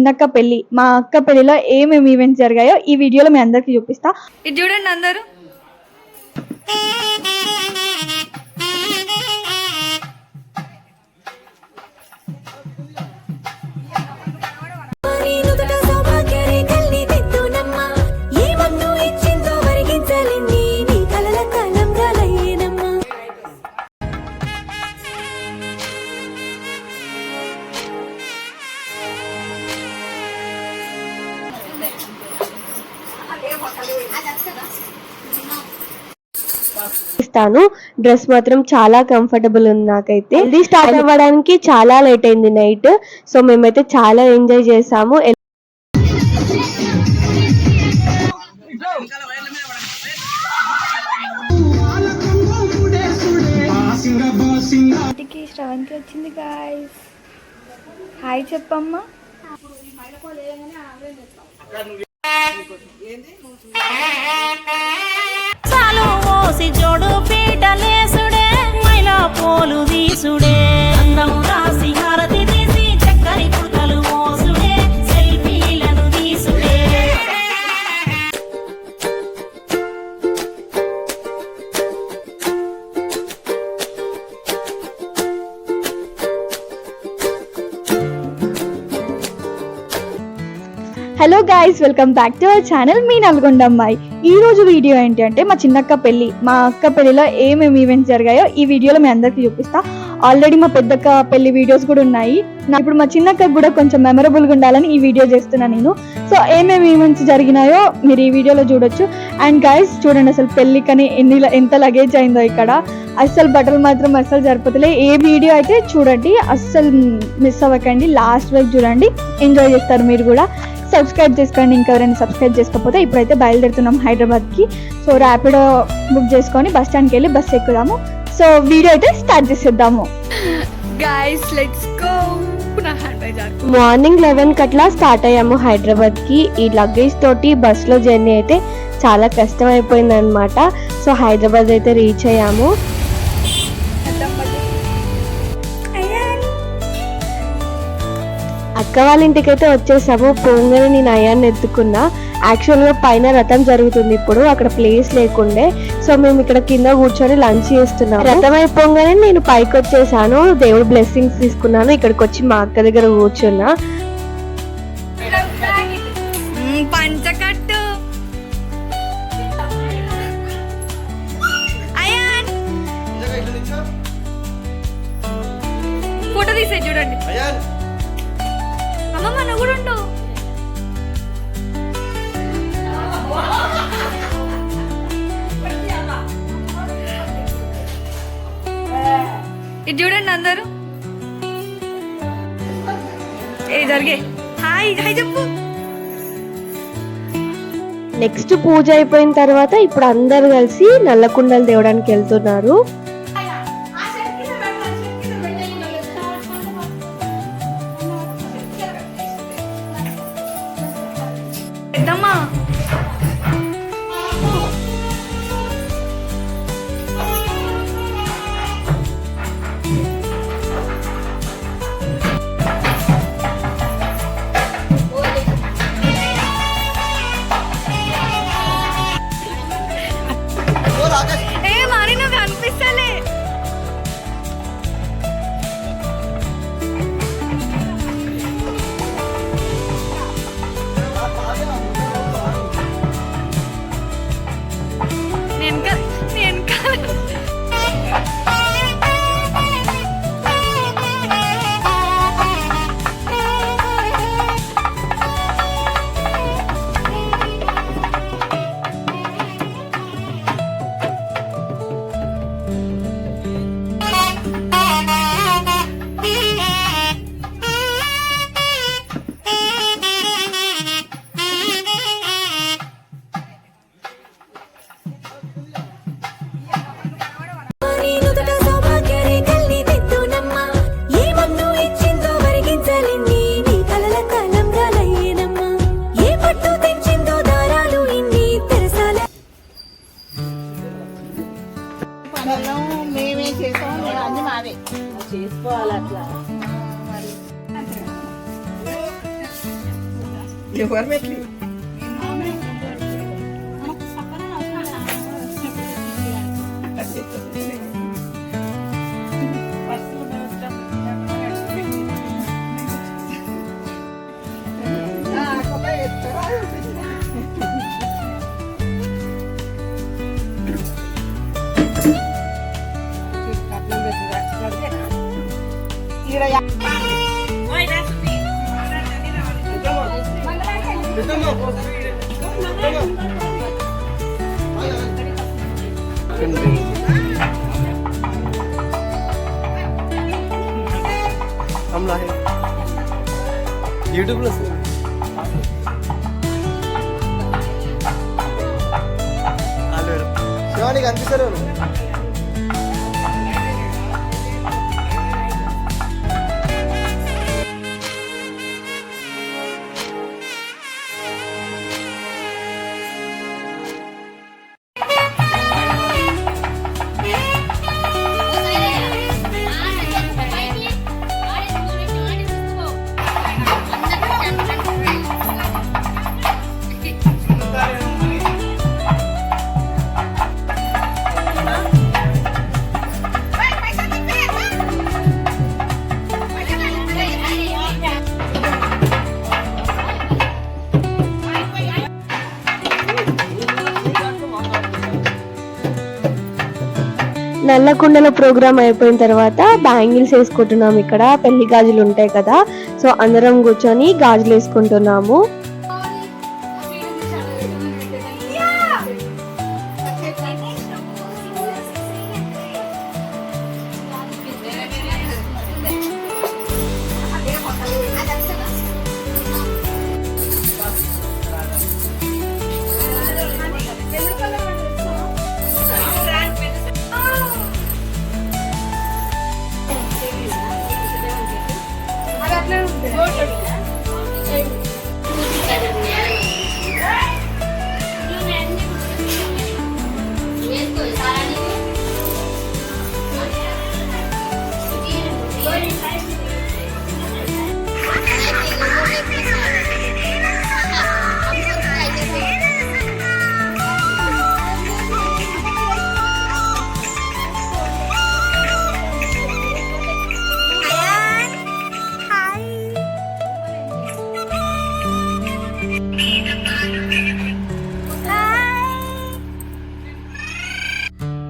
చిన్నక్క పెళ్లి. మా అక్క పెళ్లిలో ఏమేమి ఈవెంట్స్ జరిగాయో ఈ వీడియోలో మీ అందరికి చూపిస్తా. ఇది చూడండి అందరూ. డ్రెస్ మాత్రం చాలా కంఫర్టబుల్ ఉంది నాకైతే. ఇది స్టార్ట్ అవ్వడానికి చాలా లేట్ అయింది నైట్. సో మేమైతే చాలా ఎంజాయ్ చేసాము. శ్రవంతి వచ్చింది గాయ్స్. హాయ్ చెప్పమ్మా. చాలు మోసి జోడు పీటలేసుడే మైలా పోలు దీసుడే అందం రాసి హారతి తీసి చక్కని కుర్కలు మోసుడే సెల్ఫీలను తీసుడే. Hello guys, welcome back to our channel మీ నల్గొండ అమ్మాయి. ఈ రోజు వీడియో ఏంటి అంటే మా చిన్నక్క పెళ్లి. మా అక్క పెళ్లిలో ఏమేమి ఈవెంట్స్ జరిగాయో ఈ వీడియోలో మీ అందరికి చూపిస్తా. ఆల్రెడీ మా పెద్దక్క పెళ్లి వీడియోస్ కూడా ఉన్నాయి. ఇప్పుడు మా చిన్నక్క కూడా కొంచెం మెమరబుల్గా ఉండాలని ఈ వీడియో చేస్తున్నా నేను. సో ఏమేమి ఈవెంట్స్ జరిగినాయో మీరు ఈ వీడియోలో చూడొచ్చు. అండ్ గాయ్స్ చూడండి, అసలు పెళ్లికని ఎంత లగేజ్ అయిందో ఇక్కడ. అస్సలు బట్టలు మాత్రం అస్సలు సరిపోతలే. ఏ వీడియో అయితే చూడండి, అస్సలు మిస్ అవ్వకండి. లాస్ట్ వరకు చూడండి, ఎంజాయ్ చేస్తారు మీరు కూడా. సబ్స్క్రైబ్ చేసుకోండి ఇంకెవరైనా సబ్స్క్రైబ్ చేసుకోకపోతే. ఇప్పుడైతే బయలుదేరుతున్నాం హైదరాబాద్కి. సో ర్యాపిడో బుక్ చేసుకొని బస్ స్టాండ్కి వెళ్ళి బస్ ఎక్కుదాము. సో వీడియో అయితే స్టార్ట్ చేసేద్దాము. Guys let's go. మార్నింగ్ 11 అట్లా స్టార్ట్ అయ్యాము హైదరాబాద్కి. ఈ లగేజ్ తోటి బస్లో జర్నీ అయితే చాలా కష్టం అయిపోయింది అనమాట. సో హైదరాబాద్ అయితే రీచ్ అయ్యాము. అక్క వాళ్ళ ఇంటికైతే వచ్చేసాము. పోగానే నేను అయ్యాన్ని ఎత్తుకున్నా. యాక్చువల్గా పైన రథం జరుగుతుంది ఇప్పుడు, అక్కడ ప్లేస్ లేకుండే. సో మేము ఇక్కడ కింద కూర్చొని లంచ్ చేస్తున్నాం. రథం అయిపోగానే నేను పైకి వచ్చేసాను, దేవుడు బ్లెస్సింగ్స్ తీసుకున్నాను. ఇక్కడికి వచ్చి మా అక్క దగ్గర కూర్చున్నా. పంచకట్టు ఫోటో తీసే చూడండి. అమ్మ మన కూడా ఉండు. ఇది చూడండి అందరూ. ఏ జరిగే హాయ్ హాయ్ చెప్పు. నెక్స్ట్ పూజ అయిపోయిన తర్వాత ఇప్పుడు అందరు కలిసి నల్లకుండలు తేవడానికి వెళ్తున్నారు. ఎవరు మెట్లు हमला है यूट्यूब శివానికి అనిపిస్తారు నల్లకుండల ప్రోగ్రామ్ అయిపోయిన తర్వాత బ్యాంగిల్స్ వేసుకుంటున్నాం. ఇక్కడ పెళ్లి గాజులు ఉంటాయి కదా, సో అందరం కూర్చొని గాజులు వేసుకుంటున్నాము.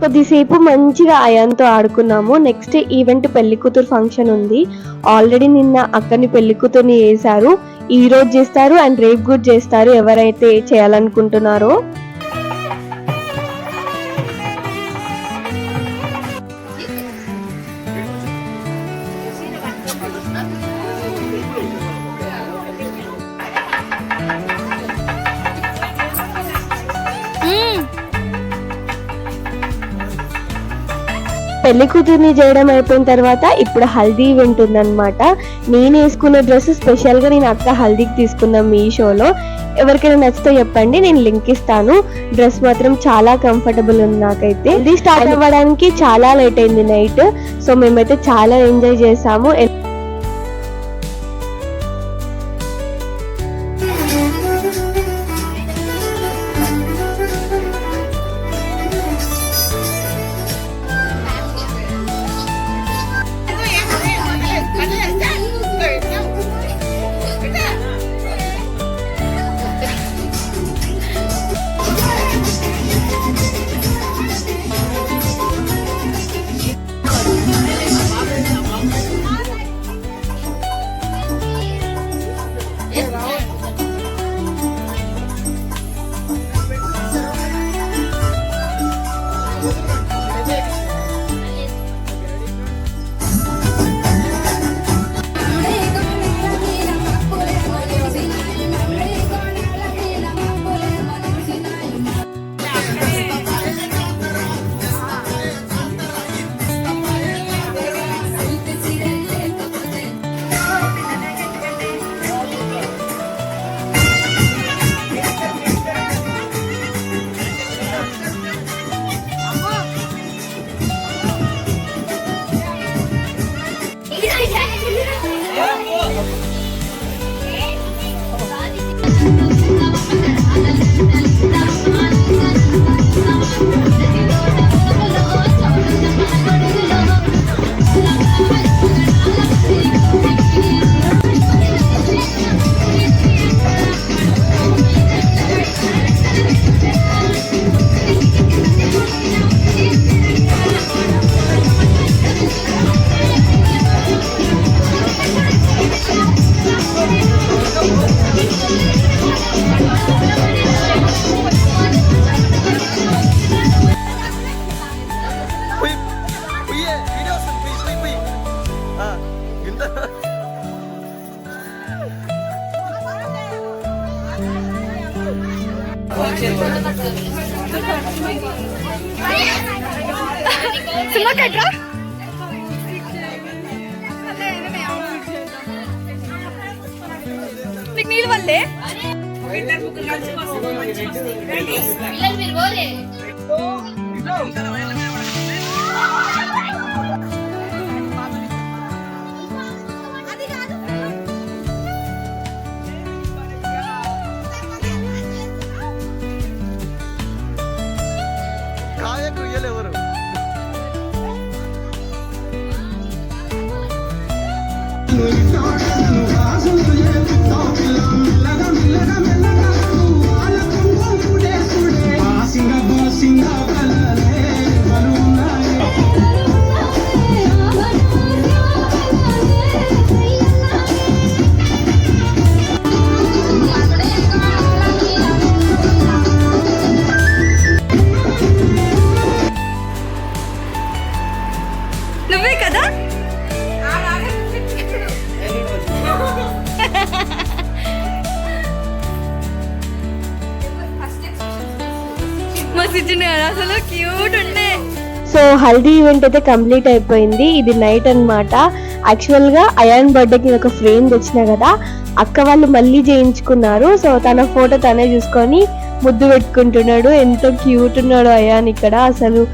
కొద్దిసేపు మంచిగా అయాన్తో ఆడుకున్నాము. నెక్స్ట్ ఈవెంట్ పెళ్లి కూతురు ఫంక్షన్ ఉంది. ఆల్రెడీ నిన్న అక్కని పెళ్లి కూతుర్ని చేశారు, ఈ రోజు చేస్తారు అండ్ రేపు కూడా చేస్తారు ఎవరైతే చేయాలనుకుంటున్నారో. పెళ్లి కూతుర్ని చేయడం అయిపోయిన తర్వాత ఇప్పుడు హల్దీ ఈవెంట్ ఉందన్నమాట. నేను వేసుకున్న డ్రెస్ స్పెషల్ గా నేను అక్క హల్దీకి తీసుకున్నాం మీషోలో. ఎవరికైనా నచ్చితే చెప్పండి, నేను లింక్ ఇస్తాను. డ్రెస్ మాత్రం చాలా కంఫర్టబుల్ ఉంది నాకైతే. హల్దీ స్టార్ట్ అవ్వడానికి చాలా లేట్ అయింది నైట్, సో మేమైతే చాలా ఎంజాయ్ చేసాము. నీకు నీళ్ళు వల్లే నువ్వే కదా మస్తు ఇచ్చిండే కదా అసలు క్యూట్ ఉండే. సో హల్దీ ఈవెంట్ అయితే కంప్లీట్ అయిపోయింది. ఇది నైట్ అన్నమాట. యాక్చువల్ గా అయాన్ బర్త్డేకి ఒక ఫ్రేమ్ తెచ్చిన కదా, అక్క వాళ్ళు మళ్ళీ చేయించుకున్నారు. సో తన ఫోటో తనే చూసుకొని ముద్దు పెట్టుకుంటున్నాడు. ఎంతో క్యూట్ ఉన్నాడు అయాన్ ఇక్కడ అసలు.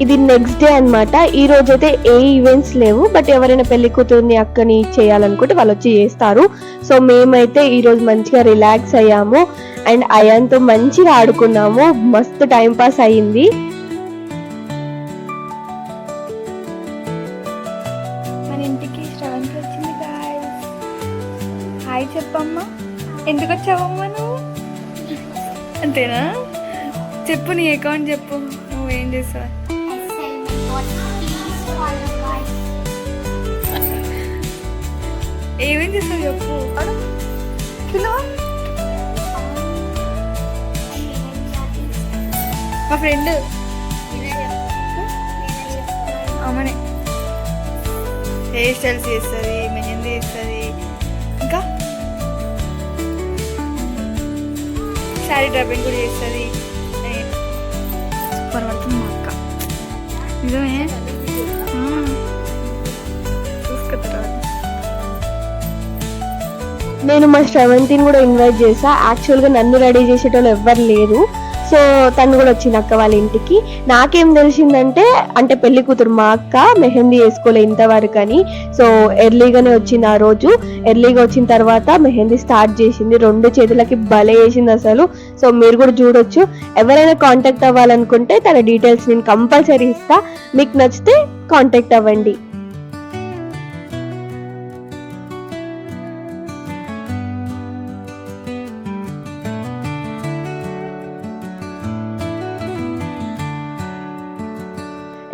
ఇది నెక్స్ట్ డే అన్నమాట. ఈ రోజు అయితే ఏ ఈవెంట్స్ లేవు, బట్ ఎవరైనా పెళ్లి కూతుర్ని అక్కని చేయాలనుకుంటే వాళ్ళు వచ్చి చేస్తారు. సో మేమైతే ఈ రోజు మంచిగా రిలాక్స్ అయ్యాము అండ్ అయాన్తో మంచిగా ఆడుకున్నాము. మస్తు టైం పాస్ అయ్యింది. మన ఇంటికి శ్రవంతి వచ్చింది గాయ్స్. హాయ్ చెప్పమ్మా. ఎందుకు వచ్చావమ్మా నువ్వు? అంతేనా? చెప్పు, నీ అకౌంట్ చెప్పు, నువ్వేం చేస్తావు? ఏమేం చేస్తావు చెప్పు. మా ఫ్రెండ్ అమ్మనే హెయిర్ స్టైల్స్ చేస్తుంది, మెహందీ వేస్తుంది, ఇంకా శారీ డ్రాపింగ్ కూడా చేస్తుంది. సూపర్ పడుతుంది మా అక్క, నిజమే. చూసుకుంటారు. నేను మా శ్రవంతిని కూడా ఇన్వైట్ చేసా. యాక్చువల్గా నన్ను రెడీ చేసేటోళ్ళు ఎవ్వరు లేరు. సో తను కూడా వచ్చింది అక్క వాళ్ళ ఇంటికి. నాకేం తెలిసిందంటే, అంటే పెళ్లి కూతురు మా అక్క మెహందీ వేసుకోలే ఇంతవరకు అని. సో ఎర్లీగానే వచ్చింది ఆ రోజు. ఎర్లీగా వచ్చిన తర్వాత మెహందీ స్టార్ట్ చేసింది. 2 చేతులకి భలే వేసింది అసలు. సో మీరు కూడా చూడొచ్చు. ఎవరైనా కాంటాక్ట్ అవ్వాలనుకుంటే తన డీటెయిల్స్ నేను కంపల్సరీ ఇస్తా. మీకు నచ్చితే కాంటాక్ట్ అవ్వండి.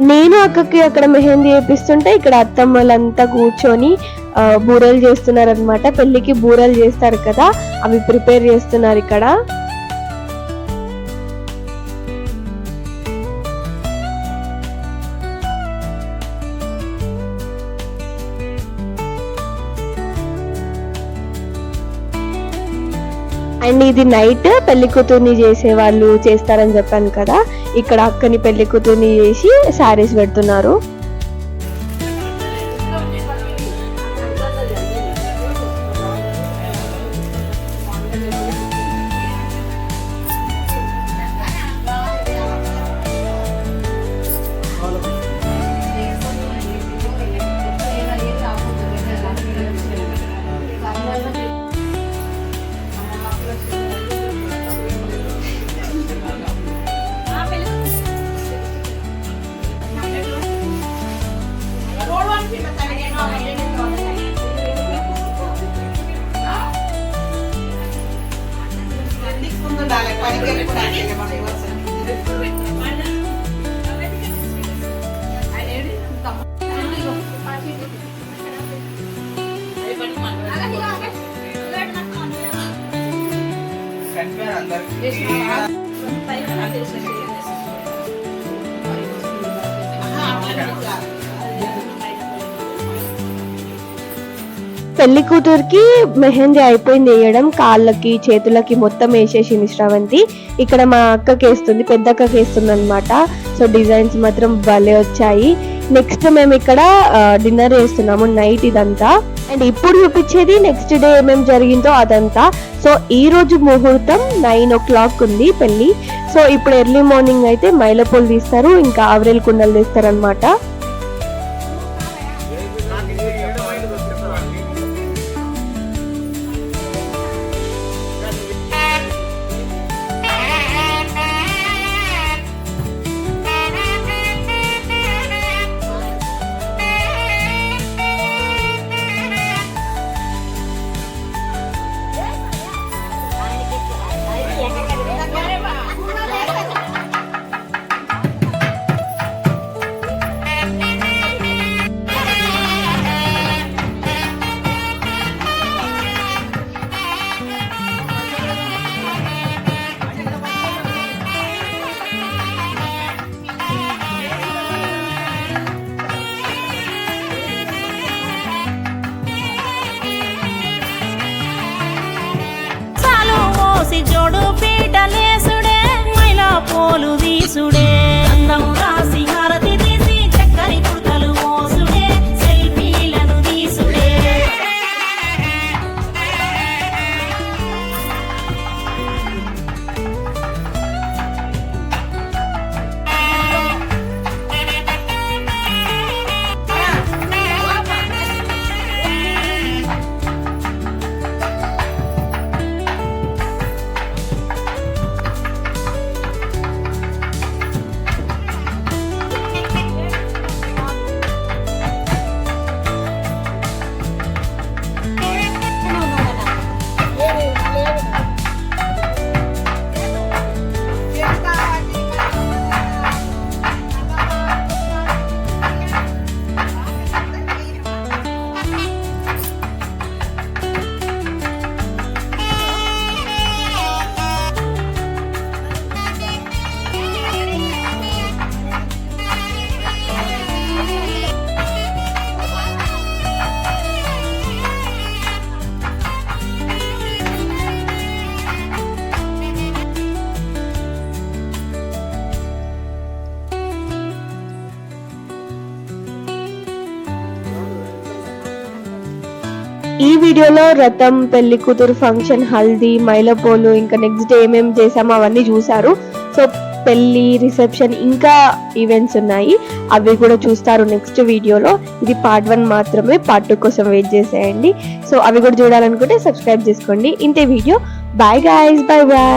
నేను అక్కకి అక్కడ మెహందీ వేపిస్తుంటే ఇక్కడ అత్తమ్మలంతా కూర్చొని బూరెలు చేస్తున్నారు అనమాట. పెళ్లికి బూరెలు చేస్తారు కదా, అవి ప్రిపేర్ చేస్తున్నారు ఇక్కడ. అండ్ ఇది నైట్ పెళ్లి కూతుర్ని చేసే వాళ్ళు చేస్తారని చెప్పాను కదా, ఇక్కడ అక్కని పెళ్లి కూతుర్ని చేసి శారీస్ పెడుతున్నారు. పెళ్లి కూతురికి మెహందీ అయిపోయింది వేయడం, కాళ్ళకి చేతులకి మొత్తం వేసేసింది శ్రవంతి. ఇక్కడ మా అక్కకి వేస్తుంది, పెద్ద అక్కకి వేస్తుంది అనమాట. సో డిజైన్స్ మాత్రం భలే వచ్చాయి. నెక్స్ట్ మేము ఇక్కడ డిన్నర్ చేస్తున్నాము నైట్ ఇదంతా. అండ్ ఇప్పుడు చూపించేది నెక్స్ట్ డే ఏమేమి జరిగిందో అదంతా. సో ఈ రోజు ముహూర్తం 9 o'clock ఉంది పెళ్లి. సో ఇప్పుడు ఎర్లీ మార్నింగ్ అయితే మైలపూలు తీస్తారు, ఇంకా ఆవరేల్ కుండలు తీస్తారు అనమాట. జోడు పీటలేసుడే మైలా పోలు తీసుడే అందం రాసి హారతి తీసి చక్కని కుర్తలు మోసుడే సెల్ఫీలను తీసుడే ఈ వీడియోలో రథం, పెళ్లి కూతురు ఫంక్షన్, హల్దీ, మైలపోలు, ఇంకా నెక్స్ట్ డే ఏమేమి చేసామో అవన్నీ చూసారు. సో పెళ్లి, రిసెప్షన్ ఇంకా ఈవెంట్స్ ఉన్నాయి, అవి కూడా చూస్తారు నెక్స్ట్ వీడియోలో. ఇది part 1 మాత్రమే, part 2 కోసం వెయిట్ చేసేయండి. సో అవి కూడా చూడాలనుకుంటే సబ్స్క్రైబ్ చేసుకోండి. ఇంతే video. Bye guys, bye bye.